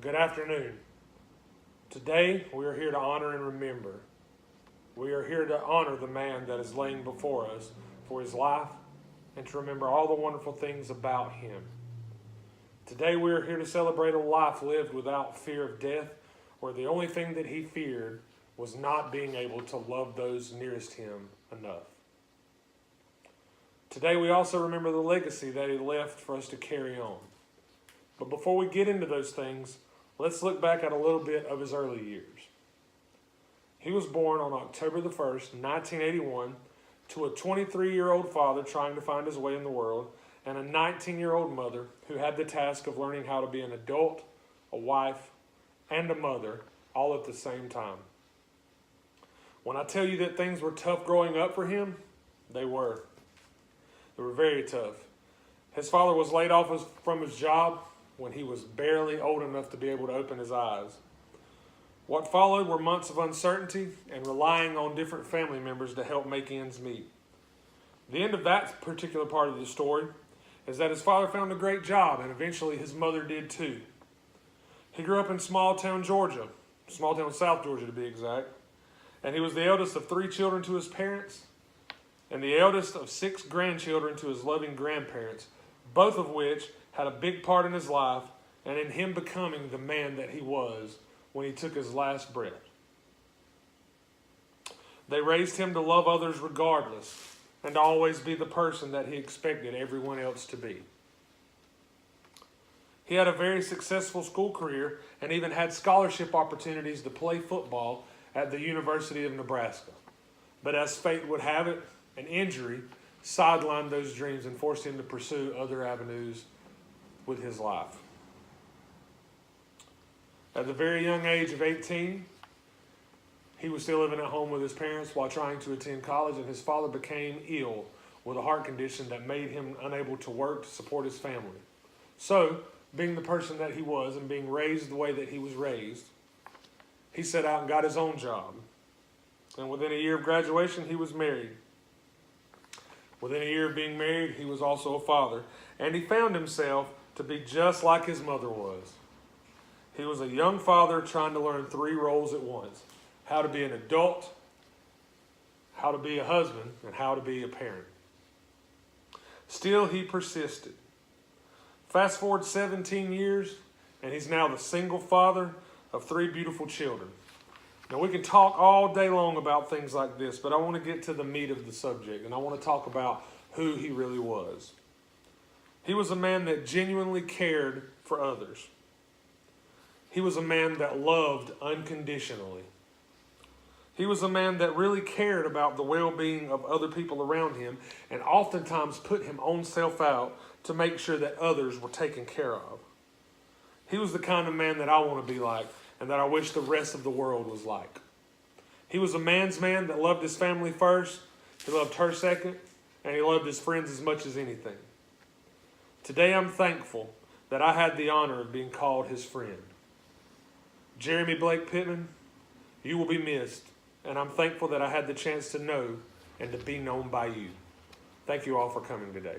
Good afternoon. Today we are here to honor and remember. We are here to honor the man that is laying before us for his life and to remember all the wonderful things about him. Today we are here to celebrate a life lived without fear of death, where the only thing that he feared was not being able to love those nearest him enough. Today we also remember the legacy that he left for us to carry on. But before we get into those things, let's look back at a little bit of his early years. He was born on October the 1st, 1981, to a 23-year-old father trying to find his way in the world and a 19-year-old mother who had the task of learning how to be an adult, a wife, and a mother all at the same time. When I tell you that things were tough growing up for him, they were. They were very tough. His father was laid off from his job when he was barely old enough to be able to open his eyes. What followed were months of uncertainty and relying on different family members to help make ends meet. The end of that particular part of the story is that his father found a great job, and eventually his mother did too. He grew up in small town Georgia, small town South Georgia to be exact, and he was the eldest of 3 children to his parents and the eldest of 6 grandchildren to his loving grandparents, both of which had a big part in his life and in him becoming the man that he was when he took his last breath. They raised him to love others regardless and to always be the person that he expected everyone else to be. He had a very successful school career and even had scholarship opportunities to play football at the University of Nebraska. But as fate would have it, an injury sidelined those dreams and forced him to pursue other avenues with his life. At the very young age of 18, he was still living at home with his parents while trying to attend college, and his father became ill with a heart condition that made him unable to work to support his family. So, being the person that he was and being raised the way that he was raised, he set out and got his own job. And within a year of graduation, he was married. Within a year of being married, he was also a father, and he found himself to be just like his mother was. He was a young father trying to learn 3 roles at once: how to be an adult, how to be a husband, and how to be a parent. Still, he persisted. Fast forward 17 years, and he's now the single father of 3 beautiful children. Now, we can talk all day long about things like this, but I want to get to the meat of the subject, and I want to talk about who he really was. He was a man that genuinely cared for others. He was a man that loved unconditionally. He was a man that really cared about the well-being of other people around him and oftentimes put his own self out to make sure that others were taken care of. He was the kind of man that I want to be like and that I wish the rest of the world was like. He was a man's man that loved his family first, he loved her second, and he loved his friends as much as anything. Today I'm thankful that I had the honor of being called his friend. Jeremy Blake Pittman, you will be missed, and I'm thankful that I had the chance to know and to be known by you. Thank you all for coming today.